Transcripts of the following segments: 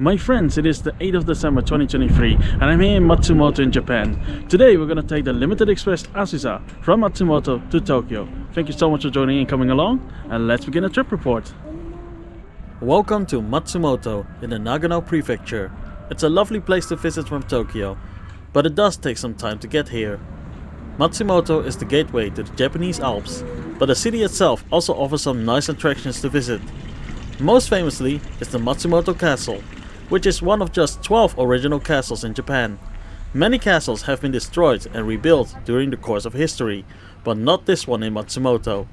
My friends, it is the 8th of December 2023 and I'm here in Matsumoto in Japan. Today we're gonna take the Limited Express Azusa from Matsumoto to Tokyo. Thank you so much for joining and coming along, and let's begin a trip report. Welcome to Matsumoto in the Nagano Prefecture. It's a lovely place to visit from Tokyo, but it does take some time to get here. Matsumoto is the gateway to the Japanese Alps, but the city itself also offers some nice attractions to visit. Most famously is the Matsumoto Castle, which is one of just 12 original castles in Japan. Many castles have been destroyed and rebuilt during the course of history, but not this one in Matsumoto.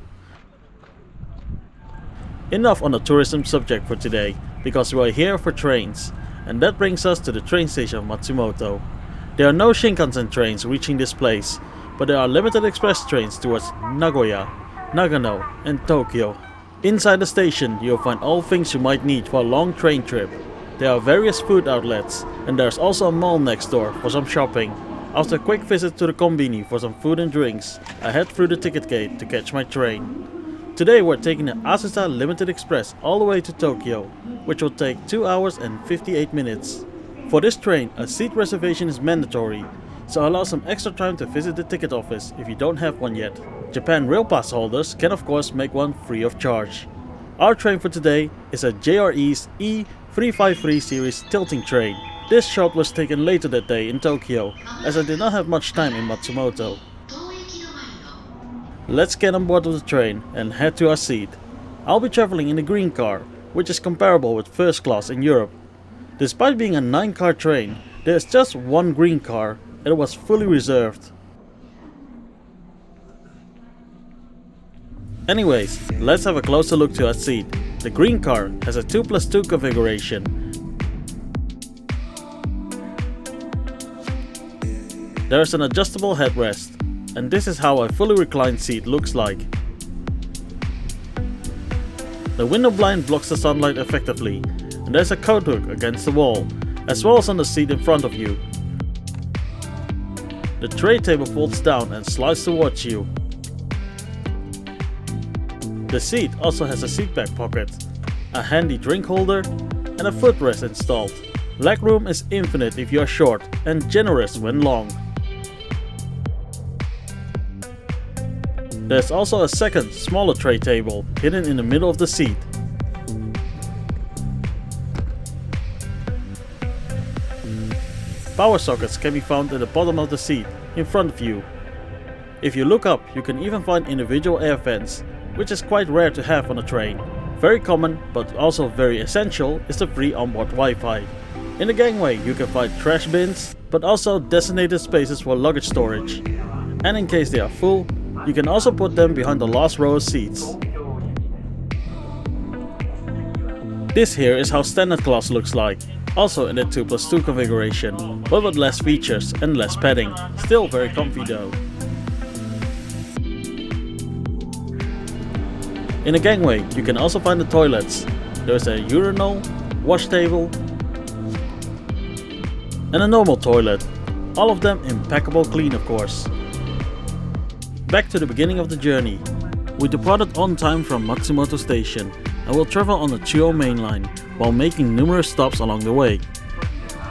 Enough on the tourism subject for today, because we are here for trains, and that brings us to the train station of Matsumoto. There are no Shinkansen trains reaching this place, but there are limited express trains towards Nagoya, Nagano and Tokyo. Inside the station you'll find all things you might need for a long train trip. There are various food outlets, and there's also a mall next door for some shopping. After a quick visit to the konbini for some food and drinks, I head through the ticket gate to catch my train. Today we're taking the Azusa Limited Express all the way to Tokyo, which will take 2 hours and 58 minutes. For this train, a seat reservation is mandatory, so allow some extra time to visit the ticket office if you don't have one yet. Japan Rail Pass holders can of course make one free of charge. Our train for today is a JRE's E353 Series tilting train. This shot was taken later that day in Tokyo, as I did not have much time in Matsumoto. Let's get on board of the train and head to our seat. I'll be traveling in the green car, which is comparable with first class in Europe. Despite being a 9-car train, there is just one green car and it was fully reserved. Anyways, let's have a closer look to our seat. The green car has a 2+2 configuration. There is an adjustable headrest, and this is how a fully reclined seat looks like. The window blind blocks the sunlight effectively, and there's a coat hook against the wall, as well as on the seat in front of you. The tray table folds down and slides towards you. The seat also has a seat back pocket, a handy drink holder and a footrest installed. Legroom is infinite if you are short and generous when long. There's also a second, smaller tray table hidden in the middle of the seat. Power sockets can be found at the bottom of the seat in front of you. If you look up, you can even find individual air vents, which is quite rare to have on a train. Very common, but also very essential, is the free onboard Wi-Fi. In the gangway you can find trash bins, but also designated spaces for luggage storage. And in case they are full, you can also put them behind the last row of seats. This here is how standard class looks like, also in the 2+2 configuration, but with less features and less padding. Still very comfy though. In the gangway you can also find the toilets. There is a urinal, wash table and a normal toilet. All of them impeccable clean of course. Back to the beginning of the journey. We departed on time from Matsumoto Station and will travel on the Chuo Main Line while making numerous stops along the way.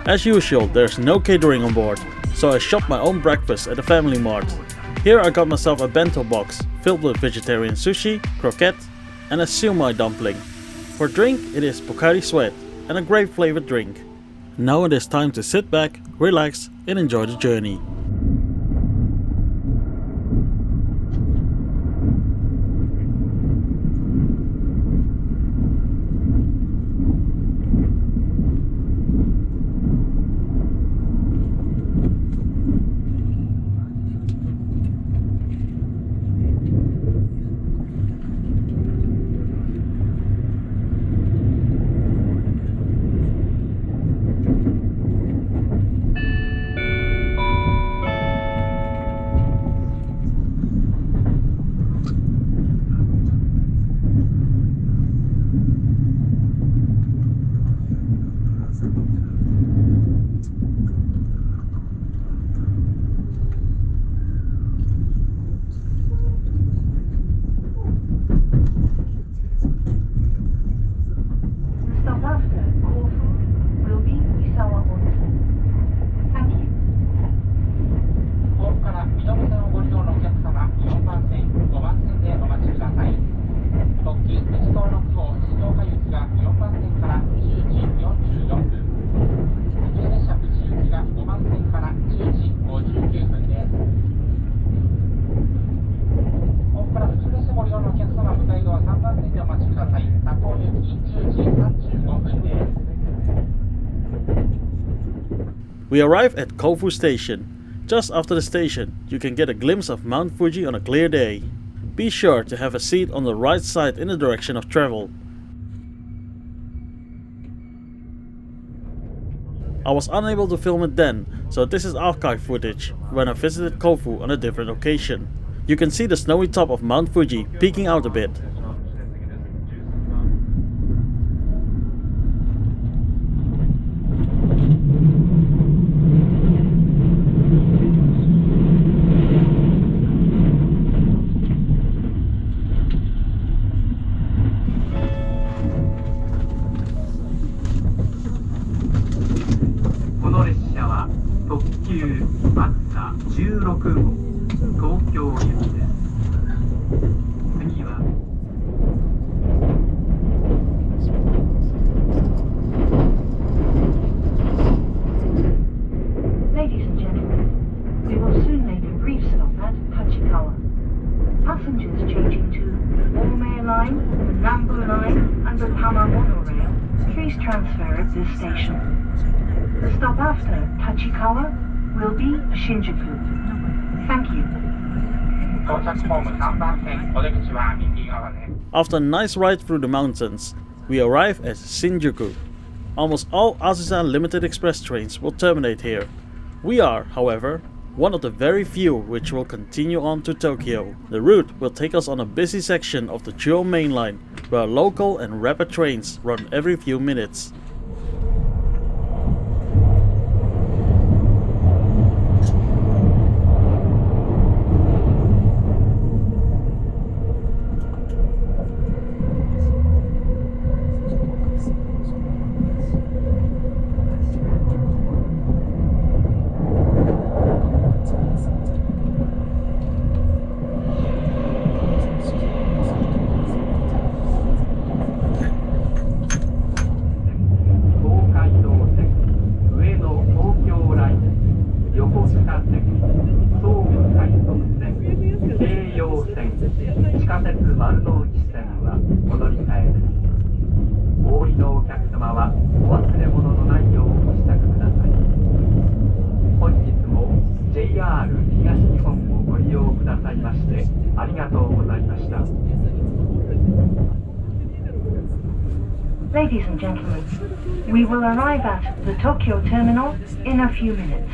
As usual, there's no catering on board, so I shopped my own breakfast at the Family Mart. Here I got myself a bento box filled with vegetarian sushi, croquette and a siumai dumpling. For drink it is Pocari Sweat and a grape flavored drink. Now it is time to sit back, relax and enjoy the journey. We arrive at Kofu Station. Just after the station, you can get a glimpse of Mount Fuji on a clear day. Be sure to have a seat on the right side in the direction of travel. I was unable to film it then, so this is archive footage when I visited Kofu on a different occasion. You can see the snowy top of Mount Fuji peeking out a bit. Passengers changing to Chuo Main Line, the Nagano Line and the monorail, please transfer at this station. The stop after Tachikawa will be Shinjuku. Thank you. After a nice ride through the mountains, we arrive at Shinjuku. Almost all Azusa Limited Express trains will terminate here. We are, however, one of the very few which will continue on to Tokyo. The route will take us on a busy section of the Chuo Main Line, where local and rapid trains run every few minutes. Ladies and gentlemen, we will arrive at the Tokyo terminal in a few minutes.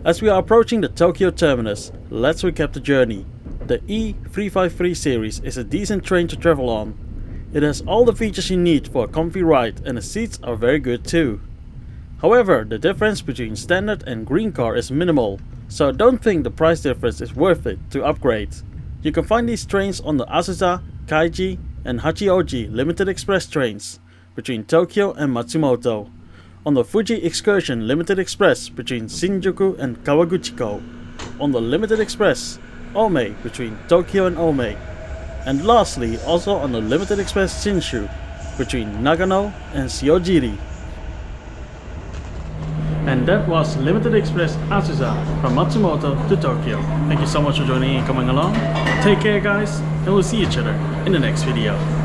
As we are approaching the Tokyo terminus, let's recap the journey. The E353 Series is a decent train to travel on. It has all the features you need for a comfy ride and the seats are very good too. However, the difference between standard and green car is minimal, so don't think the price difference is worth it to upgrade. You can find these trains on the Azusa, Kaiji and Hachioji Limited Express trains between Tokyo and Matsumoto, on the Fuji Excursion Limited Express between Shinjuku and Kawaguchiko, on the Limited Express Ōme between Tokyo and Ōme, and lastly also on the Limited Express Shinshu between Nagano and Shiojiri. And that was Limited Express Azusa from Matsumoto to Tokyo. Thank you so much for joining and coming along. Take care guys, and we'll see each other in the next video.